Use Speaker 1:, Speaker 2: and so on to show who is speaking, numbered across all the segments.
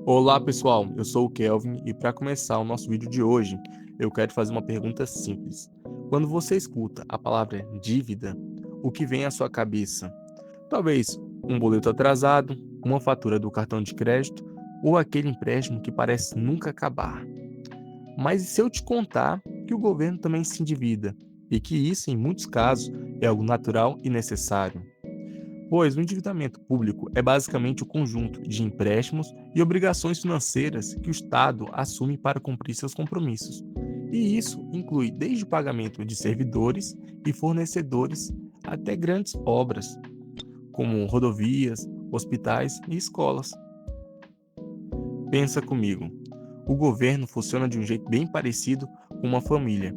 Speaker 1: Olá pessoal, eu sou o Kelvin e para começar o nosso vídeo de hoje, eu quero fazer uma pergunta simples. Quando você escuta a palavra dívida, o que vem à sua cabeça? Talvez um boleto atrasado, uma fatura do cartão de crédito ou aquele empréstimo que parece nunca acabar. Mas e se eu te contar que o governo também se endivida e que isso, em muitos casos, é algo natural e necessário? Pois o endividamento público é basicamente o conjunto de empréstimos e obrigações financeiras que o Estado assume para cumprir seus compromissos. E isso inclui desde o pagamento de servidores e fornecedores até grandes obras, como rodovias, hospitais e escolas. Pensa comigo, o governo funciona de um jeito bem parecido com uma família.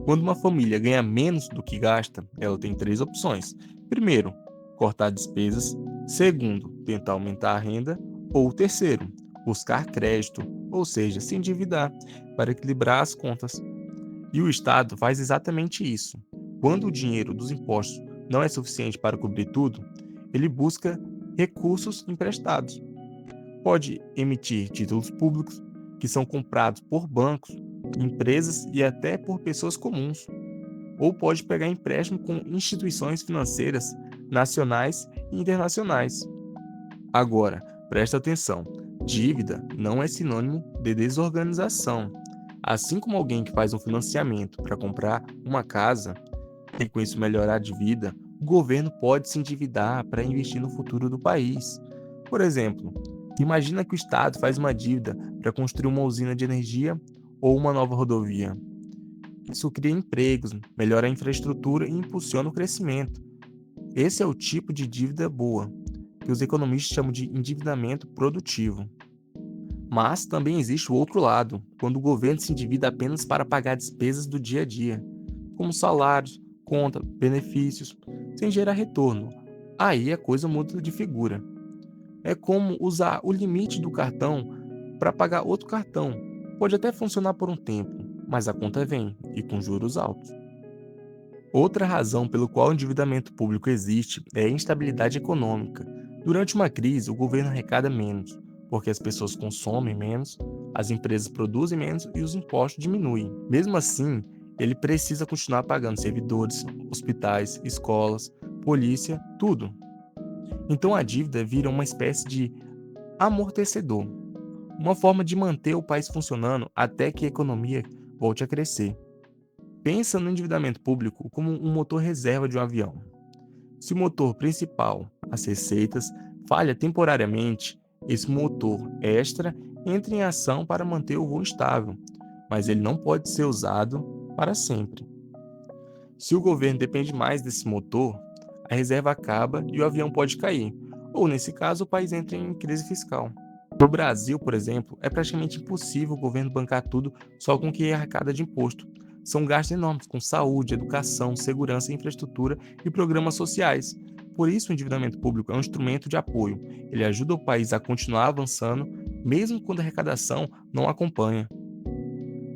Speaker 1: Quando uma família ganha menos do que gasta, ela tem três opções. Primeiro, cortar despesas. Segundo, tentar aumentar a renda. Ou terceiro, buscar crédito, ou seja, se endividar, para equilibrar as contas. E o Estado faz exatamente isso. Quando o dinheiro dos impostos não é suficiente para cobrir tudo, ele busca recursos emprestados. Pode emitir títulos públicos, que são comprados por bancos, empresas e até por pessoas comuns, ou pode pegar empréstimo com instituições financeiras nacionais e internacionais. Agora, presta atenção: dívida não é sinônimo de desorganização. Assim como alguém que faz um financiamento para comprar uma casa e com isso melhorar de vida, o governo pode se endividar para investir no futuro do país. Por exemplo, imagina que o Estado faz uma dívida para construir uma usina de energia ou uma nova rodovia. Isso cria empregos, melhora a infraestrutura e impulsiona o crescimento. Esse é o tipo de dívida boa, que os economistas chamam de endividamento produtivo. Mas também existe o outro lado, quando o governo se endivida apenas para pagar despesas do dia a dia, como salários, contas, benefícios, sem gerar retorno. Aí a coisa muda de figura. É como usar o limite do cartão para pagar outro cartão. Pode até funcionar por um tempo, mas a conta vem, e com juros altos. Outra razão pelo qual o endividamento público existe é a instabilidade econômica. Durante uma crise, o governo arrecada menos, porque as pessoas consomem menos, as empresas produzem menos e os impostos diminuem. Mesmo assim, ele precisa continuar pagando servidores, hospitais, escolas, polícia, tudo. Então a dívida vira uma espécie de amortecedor, uma forma de manter o país funcionando até que a economia volte a crescer. Pensa no endividamento público como um motor reserva de um avião. Se o motor principal, as receitas, falha temporariamente, esse motor extra entra em ação para manter o voo estável, mas ele não pode ser usado para sempre. Se o governo depende mais desse motor, a reserva acaba e o avião pode cair, ou nesse caso o país entra em crise fiscal. No Brasil, por exemplo, é praticamente impossível o governo bancar tudo só com o que é arrecada de imposto. São gastos enormes com saúde, educação, segurança, infraestrutura e programas sociais. Por isso, o endividamento público é um instrumento de apoio. Ele ajuda o país a continuar avançando, mesmo quando a arrecadação não acompanha.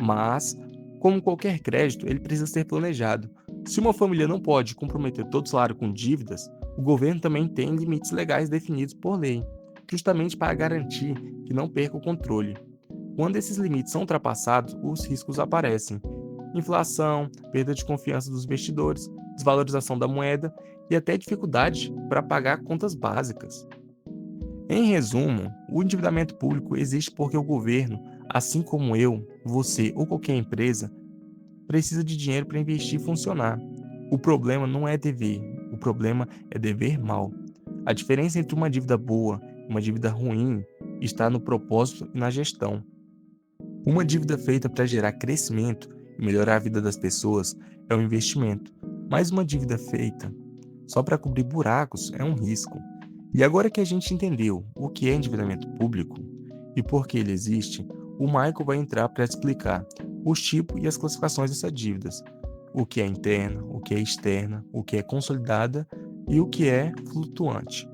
Speaker 1: Mas, como qualquer crédito, ele precisa ser planejado. Se uma família não pode comprometer todo o salário com dívidas, o governo também tem limites legais definidos por lei, justamente para garantir que não perca o controle. Quando esses limites são ultrapassados, os riscos aparecem: inflação, perda de confiança dos investidores, desvalorização da moeda e até dificuldade para pagar contas básicas. Em resumo, o endividamento público existe porque o governo, assim como eu, você ou qualquer empresa, precisa de dinheiro para investir e funcionar. O problema não é dever, o problema é dever mal. A diferença entre uma dívida boa e uma dívida ruim está no propósito e na gestão. Uma dívida feita para gerar crescimento e melhorar a vida das pessoas é um investimento, mas uma dívida feita só para cobrir buracos é um risco. E agora que a gente entendeu o que é endividamento público e por que ele existe, o Michael vai entrar para explicar os tipos e as classificações dessas dívidas, o que é interna, o que é externa, o que é consolidada e o que é flutuante.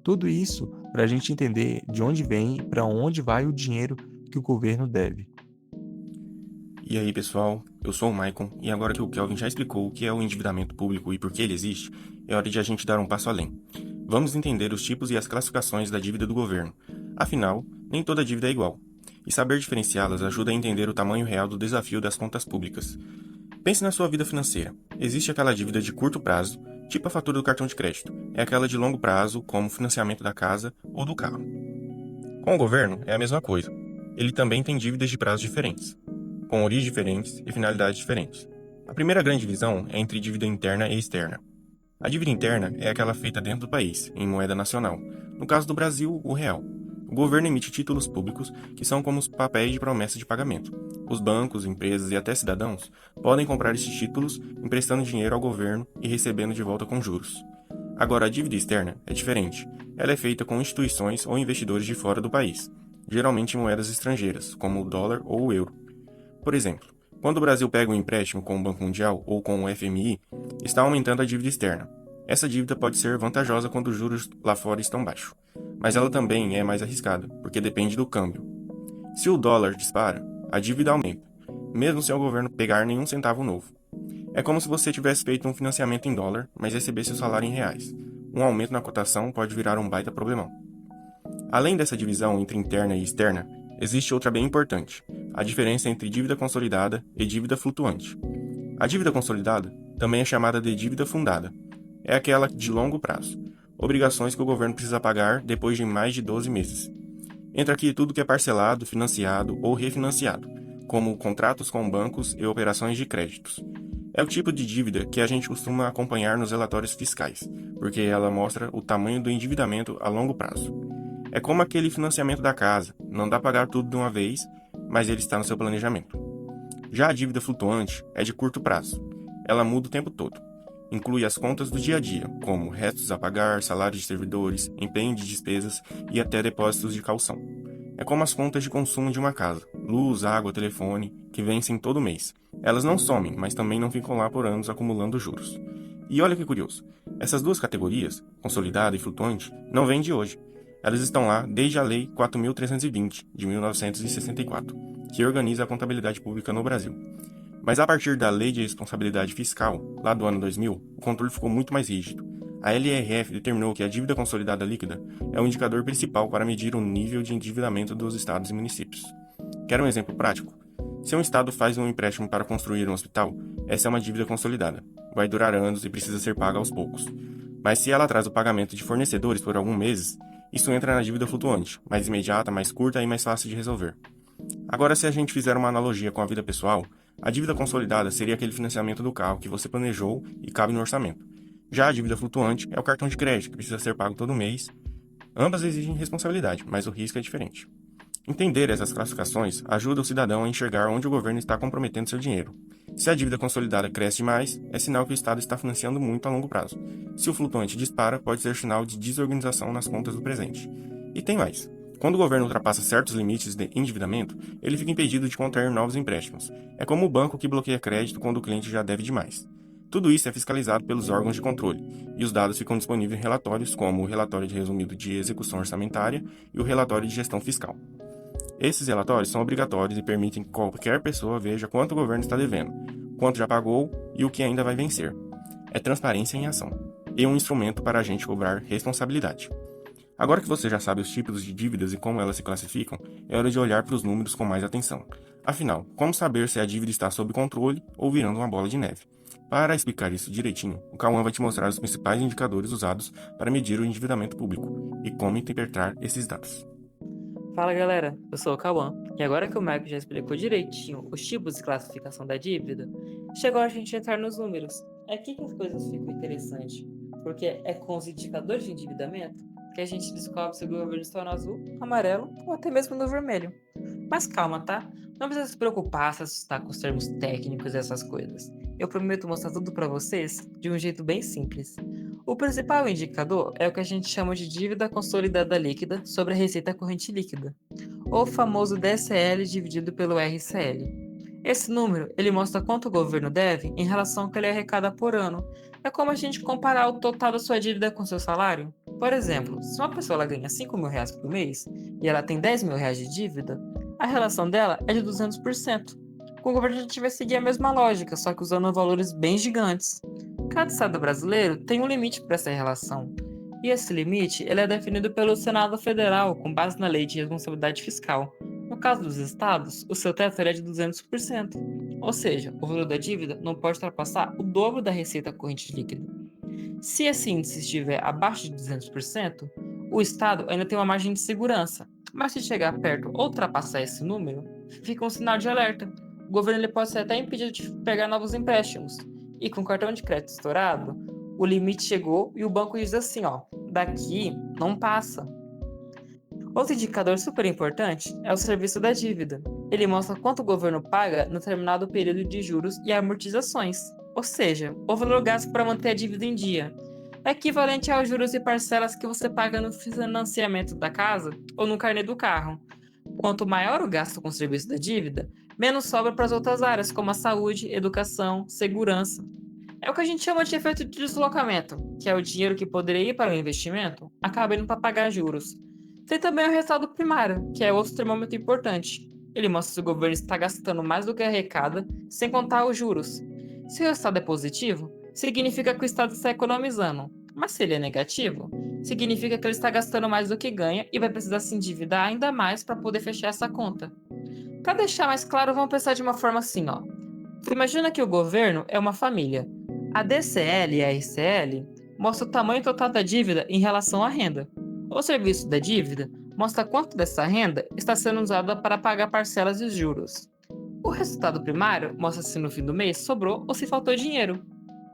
Speaker 1: Tudo isso para a gente entender de onde vem e para onde vai o dinheiro que o governo deve.
Speaker 2: E aí, pessoal, eu sou o Maicon e agora que o Kelvin já explicou o que é o endividamento público e por que ele existe, é hora de a gente dar um passo além. Vamos entender os tipos e as classificações da dívida do governo. Afinal, nem toda dívida é igual, e saber diferenciá-las ajuda a entender o tamanho real do desafio das contas públicas. Pense na sua vida financeira. Existe aquela dívida de curto prazo, tipo a fatura do cartão de crédito. É aquela de longo prazo, como o financiamento da casa ou do carro. Com o governo, é a mesma coisa. Ele também tem dívidas de prazos diferentes, com origens diferentes e finalidades diferentes. A primeira grande divisão é entre dívida interna e externa. A dívida interna é aquela feita dentro do país, em moeda nacional. No caso do Brasil, o real. O governo emite títulos públicos, que são como os papéis de promessa de pagamento. Os bancos, empresas e até cidadãos podem comprar esses títulos, emprestando dinheiro ao governo e recebendo de volta com juros. Agora, a dívida externa é diferente. Ela é feita com instituições ou investidores de fora do país, geralmente em moedas estrangeiras, como o dólar ou o euro. Por exemplo, quando o Brasil pega um empréstimo com o Banco Mundial ou com o FMI, está aumentando a dívida externa. Essa dívida pode ser vantajosa quando os juros lá fora estão baixos, mas ela também é mais arriscada, porque depende do câmbio. Se o dólar dispara, a dívida aumenta, mesmo sem o governo pegar nenhum centavo novo. É como se você tivesse feito um financiamento em dólar, mas recebesse o salário em reais. Um aumento na cotação pode virar um baita problemão. Além dessa divisão entre interna e externa, existe outra bem importante: a diferença entre dívida consolidada e dívida flutuante. A dívida consolidada também é chamada de dívida fundada. É aquela de longo prazo, obrigações que o governo precisa pagar depois de mais de 12 meses. Entra aqui tudo que é parcelado, financiado ou refinanciado, como contratos com bancos e operações de créditos. É o tipo de dívida que a gente costuma acompanhar nos relatórios fiscais, porque ela mostra o tamanho do endividamento a longo prazo. É como aquele financiamento da casa, não dá para pagar tudo de uma vez, mas ele está no seu planejamento. Já a dívida flutuante é de curto prazo. Ela muda o tempo todo. Inclui as contas do dia a dia, como restos a pagar, salários de servidores, empenho de despesas e até depósitos de caução. É como as contas de consumo de uma casa, luz, água, telefone, que vencem todo mês. Elas não somem, mas também não ficam lá por anos acumulando juros. E olha que curioso, essas duas categorias, consolidada e flutuante, não vêm de hoje. Elas estão lá desde a Lei 4.320, de 1964, que organiza a contabilidade pública no Brasil. Mas a partir da Lei de Responsabilidade Fiscal, lá do ano 2000, o controle ficou muito mais rígido. A LRF determinou que a dívida consolidada líquida é o indicador principal para medir o nível de endividamento dos estados e municípios. Quer um exemplo prático? Se um estado faz um empréstimo para construir um hospital, essa é uma dívida consolidada. Vai durar anos e precisa ser paga aos poucos. Mas se ela atrasa o pagamento de fornecedores por alguns meses, isso entra na dívida flutuante, mais imediata, mais curta e mais fácil de resolver. Agora, se a gente fizer uma analogia com a vida pessoal, a dívida consolidada seria aquele financiamento do carro que você planejou e cabe no orçamento. Já a dívida flutuante é o cartão de crédito, que precisa ser pago todo mês. Ambas exigem responsabilidade, mas o risco é diferente. Entender essas classificações ajuda o cidadão a enxergar onde o governo está comprometendo seu dinheiro. Se a dívida consolidada cresce demais, é sinal que o Estado está financiando muito a longo prazo. Se o flutuante dispara, pode ser sinal de desorganização nas contas do presente. E tem mais. Quando o governo ultrapassa certos limites de endividamento, ele fica impedido de contrair novos empréstimos. É como o banco que bloqueia crédito quando o cliente já deve demais. Tudo isso é fiscalizado pelos órgãos de controle, e os dados ficam disponíveis em relatórios como o relatório de resumido de execução orçamentária e o relatório de gestão fiscal. Esses relatórios são obrigatórios e permitem que qualquer pessoa veja quanto o governo está devendo, quanto já pagou e o que ainda vai vencer. É transparência em ação, e um instrumento para a gente cobrar responsabilidade. Agora que você já sabe os tipos de dívidas e como elas se classificam, é hora de olhar para os números com mais atenção. Afinal, como saber se a dívida está sob controle ou virando uma bola de neve? Para explicar isso direitinho, o Cauã vai te mostrar os principais indicadores usados para medir o endividamento público e como interpretar esses dados.
Speaker 3: Fala galera, eu sou o Cauã, e agora que o Marco já explicou direitinho os tipos de classificação da dívida, chegou a gente entrar nos números. É aqui que as coisas ficam interessantes, porque é com os indicadores de endividamento que a gente descobre se o governo está no azul, amarelo ou até mesmo no vermelho. Mas calma, tá? Não precisa se preocupar se assustar com os termos técnicos e essas coisas. Eu prometo mostrar tudo para vocês de um jeito bem simples. O principal indicador é o que a gente chama de dívida consolidada líquida sobre a receita corrente líquida, ou o famoso DSL dividido pelo RCL. Esse número, ele mostra quanto o governo deve em relação ao que ele arrecada por ano. É como a gente comparar o total da sua dívida com seu salário. Por exemplo, se uma pessoa ela ganha R$ 5.000 por mês e ela tem R$ 10.000 de dívida, a relação dela é de 200%. Com o governo a gente vai seguir a mesma lógica, só que usando valores bem gigantes. Cada estado brasileiro tem um limite para essa relação. E esse limite ele é definido pelo Senado Federal com base na Lei de Responsabilidade Fiscal. No caso dos estados, o seu teto é de 200%. Ou seja, o valor da dívida não pode ultrapassar o dobro da receita corrente líquida. Se esse índice estiver abaixo de 200%, o Estado ainda tem uma margem de segurança, mas se chegar perto ou ultrapassar esse número, fica um sinal de alerta. O governo ele pode ser até impedido de pegar novos empréstimos. E com o cartão de crédito estourado, o limite chegou e o banco diz assim, ó, daqui não passa. Outro indicador super importante é o serviço da dívida. Ele mostra quanto o governo paga no determinado período de juros e amortizações, ou seja, o valor gasto para manter a dívida em dia. É equivalente aos juros e parcelas que você paga no financiamento da casa ou no carnê do carro. Quanto maior o gasto com o serviço da dívida, menos sobra para as outras áreas, como a saúde, educação, segurança. É o que a gente chama de efeito de deslocamento, que é o dinheiro que poderia ir para o investimento, acaba indo para pagar juros. Tem também o resultado primário, que é outro termômetro importante. Ele mostra se o governo está gastando mais do que arrecada, sem contar os juros. Se o resultado é positivo, significa que o Estado está economizando. Mas se ele é negativo, significa que ele está gastando mais do que ganha e vai precisar se endividar ainda mais para poder fechar essa conta. Para deixar mais claro, vamos pensar de uma forma assim, ó. Imagina que o governo é uma família. A DCL e a RCL mostram o tamanho total da dívida em relação à renda. O serviço da dívida mostra quanto dessa renda está sendo usada para pagar parcelas e juros. O resultado primário mostra se no fim do mês sobrou ou se faltou dinheiro.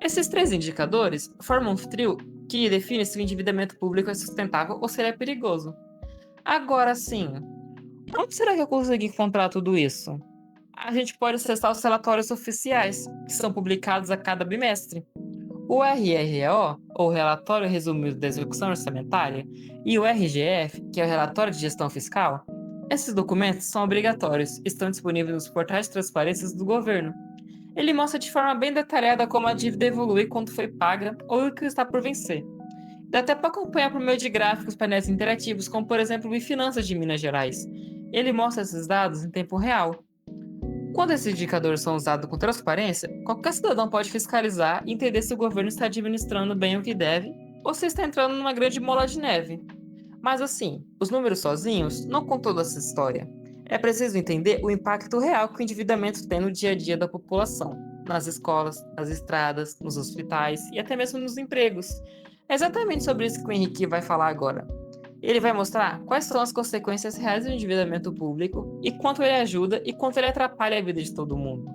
Speaker 3: Esses três indicadores formam um trio que define se o endividamento público é sustentável ou se ele é perigoso. Agora sim, onde será que eu consigo encontrar tudo isso? A gente pode acessar os relatórios oficiais, que são publicados a cada bimestre. O RRO, ou Relatório Resumido da Execução Orçamentária, e o RGF, que é o Relatório de Gestão Fiscal, esses documentos são obrigatórios e estão disponíveis nos portais de transparências do governo. Ele mostra de forma bem detalhada como a dívida evolui quando foi paga ou o que está por vencer. Dá até para acompanhar por meio de gráficos, painéis interativos, como por exemplo o Finanças de Minas Gerais. Ele mostra esses dados em tempo real. Quando esses indicadores são usados com transparência, qualquer cidadão pode fiscalizar e entender se o governo está administrando bem o que deve ou se está entrando numa grande bola de neve. Mas assim, os números sozinhos não contam toda essa história. É preciso entender o impacto real que o endividamento tem no dia a dia da população, nas escolas, nas estradas, nos hospitais e até mesmo nos empregos. É exatamente sobre isso que o Henrique vai falar agora. Ele vai mostrar quais são as consequências reais do endividamento público e quanto ele ajuda e quanto ele atrapalha a vida de todo mundo.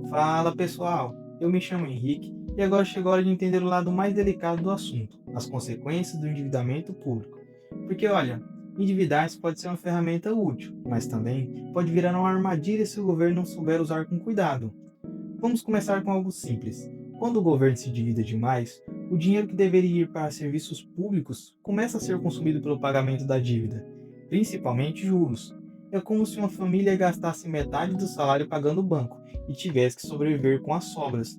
Speaker 4: Fala pessoal, eu me chamo Henrique e agora chegou a hora de entender o lado mais delicado do assunto, as consequências do endividamento público. Porque olha, endividar-se pode ser uma ferramenta útil, mas também pode virar uma armadilha se o governo não souber usar com cuidado. Vamos começar com algo simples. Quando o governo se endivida demais, o dinheiro que deveria ir para serviços públicos começa a ser consumido pelo pagamento da dívida, principalmente juros. É como se uma família gastasse metade do salário pagando o banco e tivesse que sobreviver com as sobras.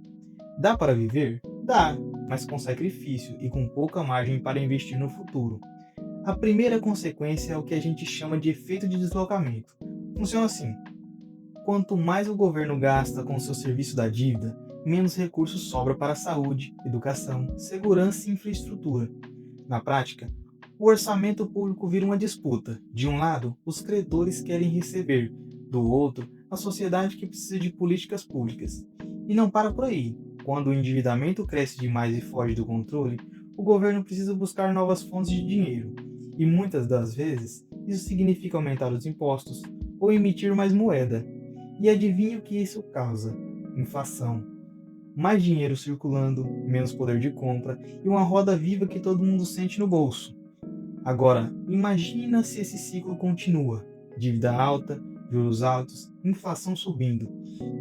Speaker 4: Dá para viver? Dá, mas com sacrifício e com pouca margem para investir no futuro. A primeira consequência é o que a gente chama de efeito de deslocamento. Funciona assim: quanto mais o governo gasta com o seu serviço da dívida, menos recursos sobra para saúde, educação, segurança e infraestrutura. Na prática, o orçamento público vira uma disputa. De um lado, os credores querem receber, do outro, a sociedade que precisa de políticas públicas. E não para por aí. Quando o endividamento cresce demais e foge do controle, o governo precisa buscar novas fontes de dinheiro. E muitas das vezes, isso significa aumentar os impostos ou emitir mais moeda. E adivinha o que isso causa? Inflação. Mais dinheiro circulando, menos poder de compra e uma roda viva que todo mundo sente no bolso. Agora, imagina se esse ciclo continua. Dívida alta, juros altos, inflação subindo.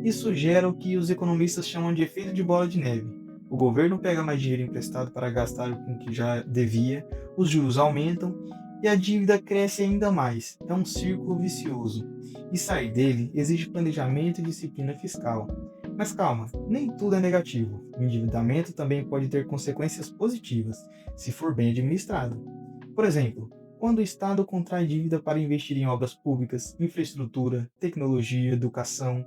Speaker 4: Isso gera o que os economistas chamam de efeito de bola de neve. O governo pega mais dinheiro emprestado para gastar com o que já devia, os juros aumentam e a dívida cresce ainda mais. É um círculo vicioso. E sair dele exige planejamento e disciplina fiscal. Mas calma, nem tudo é negativo. O endividamento também pode ter consequências positivas, se for bem administrado. Por exemplo, quando o Estado contrai dívida para investir em obras públicas, infraestrutura, tecnologia, educação,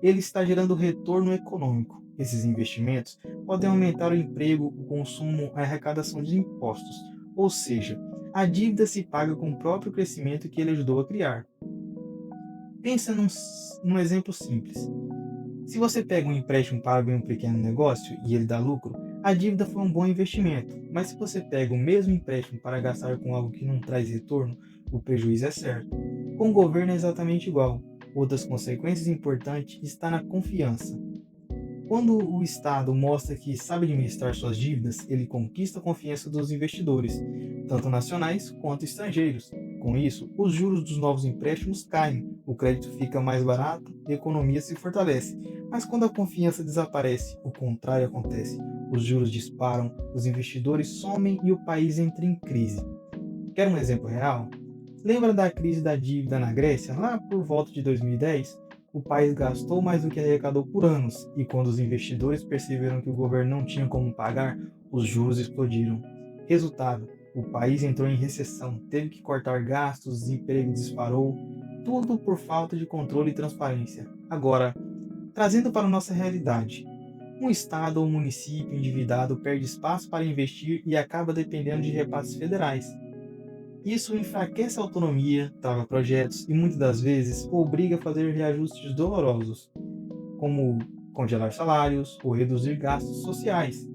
Speaker 4: ele está gerando retorno econômico. Esses investimentos podem aumentar o emprego, o consumo, a arrecadação de impostos, ou seja, a dívida se paga com o próprio crescimento que ele ajudou a criar. Pensa num exemplo simples. Se você pega um empréstimo para abrir um pequeno negócio e ele dá lucro, a dívida foi um bom investimento. Mas se você pega o mesmo empréstimo para gastar com algo que não traz retorno, o prejuízo é certo. Com o governo é exatamente igual. Outra das consequências importantes está na confiança. Quando o Estado mostra que sabe administrar suas dívidas, ele conquista a confiança dos investidores, tanto nacionais quanto estrangeiros. Com isso, os juros dos novos empréstimos caem, o crédito fica mais barato e a economia se fortalece. Mas quando a confiança desaparece, o contrário acontece. Os juros disparam, os investidores somem e o país entra em crise. Quer um exemplo real? Lembra da crise da dívida na Grécia, lá por volta de 2010? O país gastou mais do que arrecadou por anos, e quando os investidores perceberam que o governo não tinha como pagar, os juros explodiram. Resultado: o país entrou em recessão, teve que cortar gastos, o desemprego disparou, tudo por falta de controle e transparência. Agora, trazendo para a nossa realidade, um estado ou município endividado perde espaço para investir e acaba dependendo de repasses federais. Isso enfraquece a autonomia, trava projetos e muitas das vezes obriga a fazer reajustes dolorosos, como congelar salários ou reduzir gastos sociais.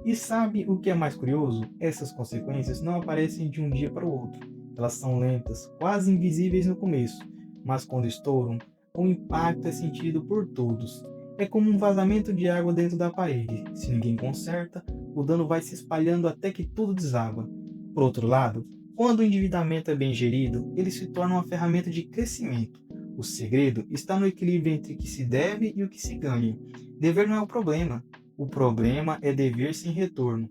Speaker 4: E sabe o que é mais curioso? Essas consequências não aparecem de um dia para o outro. Elas são lentas, quase invisíveis no começo, mas quando estouram, o impacto é sentido por todos. É como um vazamento de água dentro da parede. Se ninguém conserta, o dano vai se espalhando até que tudo desaba. Por outro lado, quando o endividamento é bem gerido, ele se torna uma ferramenta de crescimento. O segredo está no equilíbrio entre o que se deve e o que se ganha. Dever não é o problema é dever sem retorno.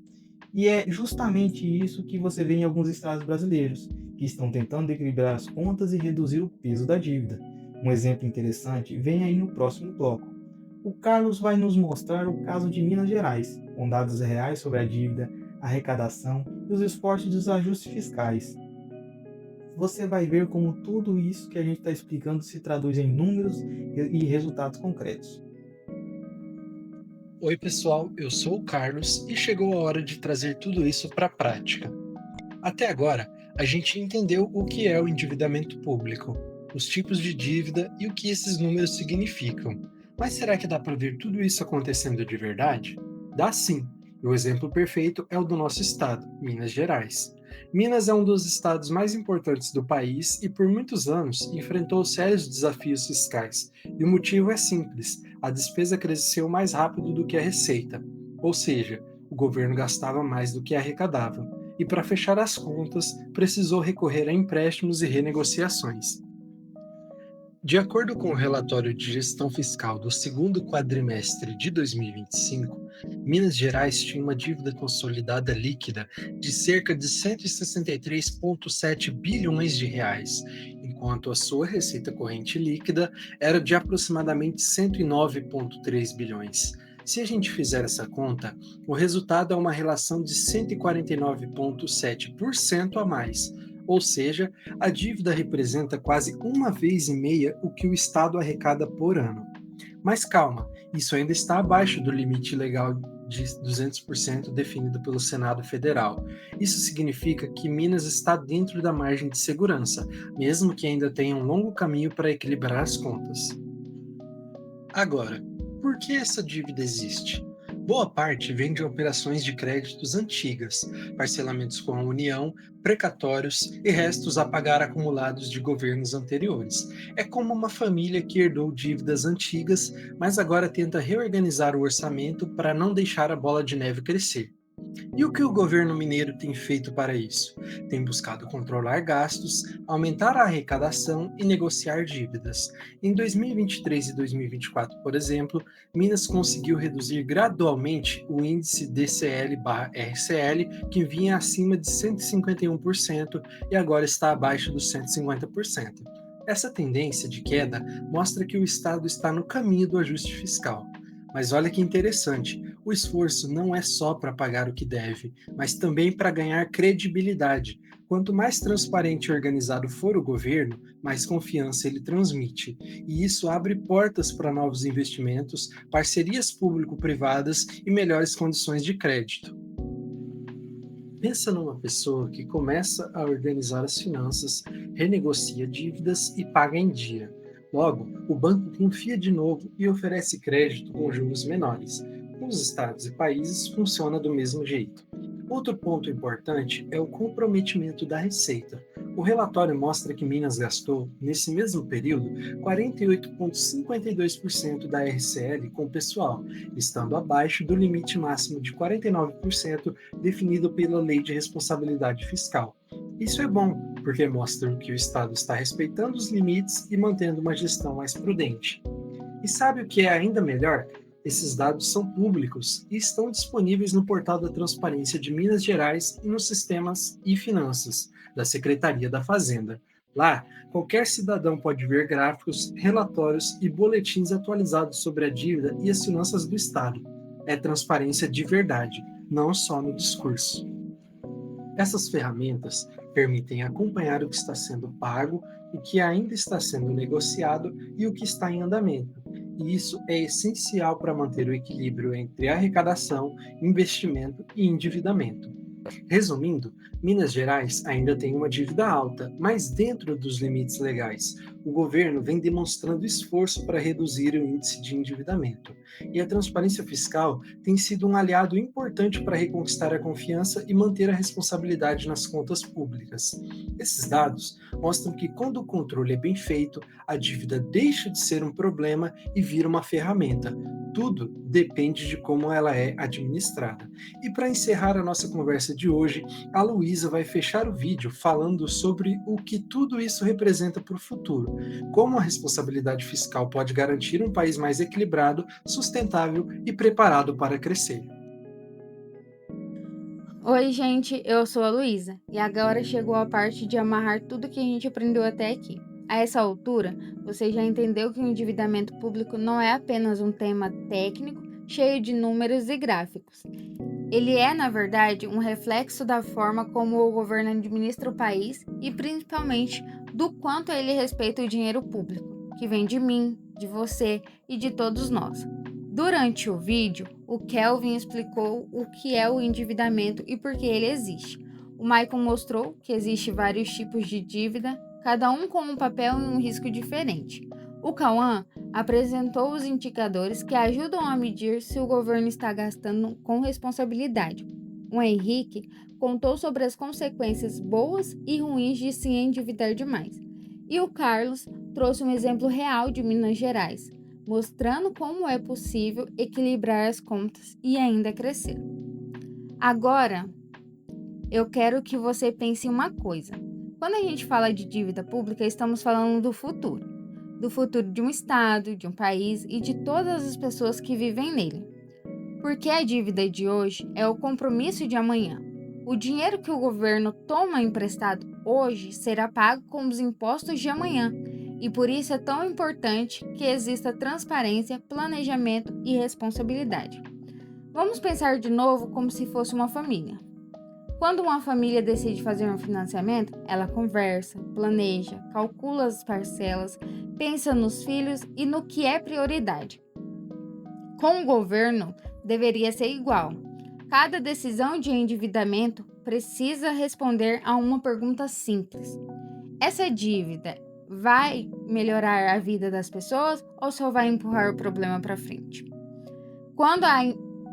Speaker 4: E é justamente isso que você vê em alguns estados brasileiros, que estão tentando equilibrar as contas e reduzir o peso da dívida. Um exemplo interessante vem aí no próximo bloco. O Carlos vai nos mostrar o caso de Minas Gerais, com dados reais sobre a dívida, a arrecadação e os esforços dos ajustes fiscais. Você vai ver como tudo isso que a gente está explicando se traduz em números e resultados concretos.
Speaker 5: Oi pessoal, eu sou o Carlos e chegou a hora de trazer tudo isso para a prática. Até agora, a gente entendeu o que é o endividamento público, os tipos de dívida e o que esses números significam. Mas será que dá para ver tudo isso acontecendo de verdade? Dá sim! E o exemplo perfeito é o do nosso estado, Minas Gerais. Minas é um dos estados mais importantes do país e por muitos anos enfrentou sérios desafios fiscais. E o motivo é simples: a despesa cresceu mais rápido do que a receita. Ou seja, o governo gastava mais do que arrecadava. E para fechar as contas, precisou recorrer a empréstimos e renegociações. De acordo com o relatório de gestão fiscal do segundo quadrimestre de 2025, Minas Gerais tinha uma dívida consolidada líquida de cerca de 163,7 bilhões de reais, enquanto a sua receita corrente líquida era de aproximadamente 109,3 bilhões. Se a gente fizer essa conta, o resultado é uma relação de 149,7% a mais. Ou seja, a dívida representa quase 1,5 vezes o que o Estado arrecada por ano. Mas calma, isso ainda está abaixo do limite legal de 200% definido pelo Senado Federal. Isso significa que Minas está dentro da margem de segurança, mesmo que ainda tenha um longo caminho para equilibrar as contas. Agora, por que essa dívida existe? Boa parte vem de operações de créditos antigas, parcelamentos com a União, precatórios e restos a pagar acumulados de governos anteriores. É como uma família que herdou dívidas antigas, mas agora tenta reorganizar o orçamento para não deixar a bola de neve crescer. E o que o governo mineiro tem feito para isso? Tem buscado controlar gastos, aumentar a arrecadação e negociar dívidas. Em 2023 e 2024, por exemplo, Minas conseguiu reduzir gradualmente o índice DCL/RCL, que vinha acima de 151% e agora está abaixo dos 150%. Essa tendência de queda mostra que o Estado está no caminho do ajuste fiscal. Mas olha que interessante, o esforço não é só para pagar o que deve, mas também para ganhar credibilidade. Quanto mais transparente e organizado for o governo, mais confiança ele transmite. E isso abre portas para novos investimentos, parcerias público-privadas e melhores condições de crédito. Pensa numa pessoa que começa a organizar as finanças, renegocia dívidas e paga em dia. Logo, o banco confia de novo e oferece crédito com juros menores. Nos estados e países funciona do mesmo jeito. Outro ponto importante é o comprometimento da receita. O relatório mostra que Minas gastou, nesse mesmo período, 48,52% da RCL com pessoal, estando abaixo do limite máximo de 49% definido pela Lei de Responsabilidade Fiscal. Isso é bom, porque mostra que o Estado está respeitando os limites e mantendo uma gestão mais prudente. E sabe o que é ainda melhor? Esses dados são públicos e estão disponíveis no portal da Transparência de Minas Gerais e nos sistemas e-finanças da Secretaria da Fazenda. Lá, qualquer cidadão pode ver gráficos, relatórios e boletins atualizados sobre a dívida e as finanças do Estado. É transparência de verdade, não só no discurso. Essas ferramentas permitem acompanhar o que está sendo pago, o que ainda está sendo negociado e o que está em andamento. E isso é essencial para manter o equilíbrio entre arrecadação, investimento e endividamento. Resumindo, Minas Gerais ainda tem uma dívida alta, mas dentro dos limites legais. O governo vem demonstrando esforço para reduzir o índice de endividamento. E a transparência fiscal tem sido um aliado importante para reconquistar a confiança e manter a responsabilidade nas contas públicas. Esses dados mostram que quando o controle é bem feito, a dívida deixa de ser um problema e vira uma ferramenta. Tudo depende de como ela é administrada. E para encerrar a nossa conversa de hoje, a Luísa vai fechar o vídeo falando sobre o que tudo isso representa para o futuro, como a responsabilidade fiscal pode garantir um país mais equilibrado, sustentável e preparado para crescer.
Speaker 6: Oi, gente, eu sou a Luísa e agora chegou a parte de amarrar tudo que a gente aprendeu até aqui. A essa altura, você já entendeu que o endividamento público não é apenas um tema técnico cheio de números e gráficos. Ele é, na verdade, um reflexo da forma como o governo administra o país e, principalmente, do quanto ele respeita o dinheiro público, que vem de mim, de você e de todos nós. Durante o vídeo, o Kelvin explicou o que é o endividamento e por que ele existe. O Michael mostrou que existem vários tipos de dívida, cada um com um papel e um risco diferente. O Cauã apresentou os indicadores que ajudam a medir se o governo está gastando com responsabilidade. O Henrique contou sobre as consequências boas e ruins de se endividar demais. E o Carlos trouxe um exemplo real de Minas Gerais, mostrando como é possível equilibrar as contas e ainda crescer. Agora, eu quero que você pense em uma coisa. Quando a gente fala de dívida pública, estamos falando do futuro de um estado, de um país e de todas as pessoas que vivem nele. Porque a dívida de hoje é o compromisso de amanhã. O dinheiro que o governo toma emprestado hoje será pago com os impostos de amanhã. E por isso é tão importante que exista transparência, planejamento e responsabilidade. Vamos pensar de novo como se fosse uma família. Quando uma família decide fazer um financiamento, ela conversa, planeja, calcula as parcelas, pensa nos filhos e no que é prioridade. Com o governo, deveria ser igual. Cada decisão de endividamento precisa responder a uma pergunta simples. Essa dívida vai melhorar a vida das pessoas ou só vai empurrar o problema para frente? Quando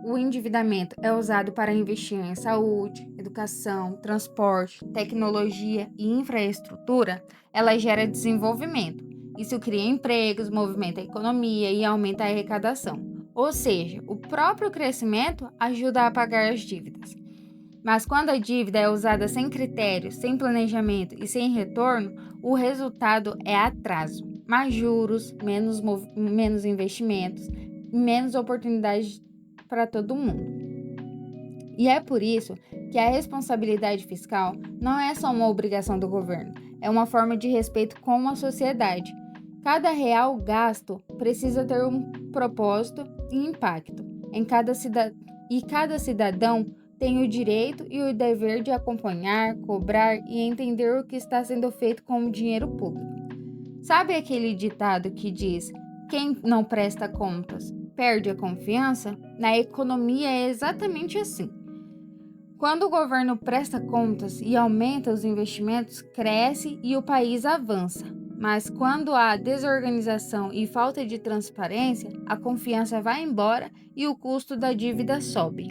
Speaker 6: o endividamento é usado para investir em saúde, educação, transporte, tecnologia e infraestrutura, ela gera desenvolvimento. Isso cria empregos, movimenta a economia e aumenta a arrecadação. Ou seja, o próprio crescimento ajuda a pagar as dívidas. Mas quando a dívida é usada sem critérios, sem planejamento e sem retorno, o resultado é atraso, mais juros, menos investimentos, menos oportunidades para todo mundo. E é por isso que a responsabilidade fiscal não é só uma obrigação do governo, é uma forma de respeito com a sociedade. Cada real gasto precisa ter um propósito e impacto e cada cidadão tem o direito e o dever de acompanhar, cobrar e entender o que está sendo feito com o dinheiro público. Sabe aquele ditado que diz: quem não presta contas perde a confiança? Na economia é exatamente assim. Quando o governo presta contas e aumenta os investimentos, cresce e o país avança. Mas quando há desorganização e falta de transparência, a confiança vai embora e o custo da dívida sobe.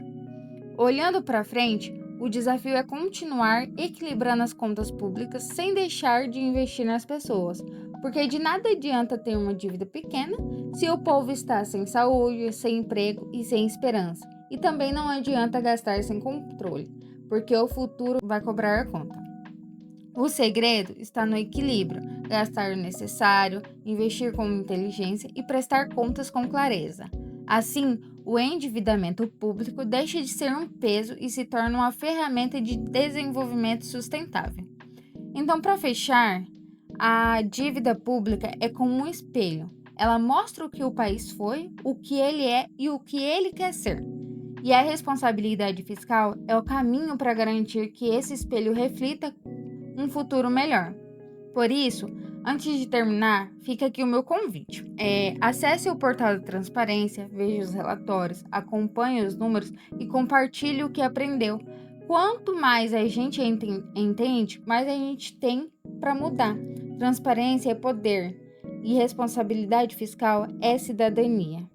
Speaker 6: Olhando para frente, o desafio é continuar equilibrando as contas públicas sem deixar de investir nas pessoas, porque de nada adianta ter uma dívida pequena se o povo está sem saúde, sem emprego e sem esperança. E também não adianta gastar sem controle, porque o futuro vai cobrar a conta. O segredo está no equilíbrio, gastar o necessário, investir com inteligência e prestar contas com clareza. Assim, o endividamento público deixa de ser um peso e se torna uma ferramenta de desenvolvimento sustentável. Então, para fechar, a dívida pública é como um espelho. Ela mostra o que o país foi, o que ele é e o que ele quer ser. E a responsabilidade fiscal é o caminho para garantir que esse espelho reflita um futuro melhor. Por isso, antes de terminar, fica aqui o meu convite. Acesse o portal de transparência, veja os relatórios, acompanhe os números e compartilhe o que aprendeu. Quanto mais a gente entende, mais a gente tem para mudar. Transparência é poder e responsabilidade fiscal é cidadania.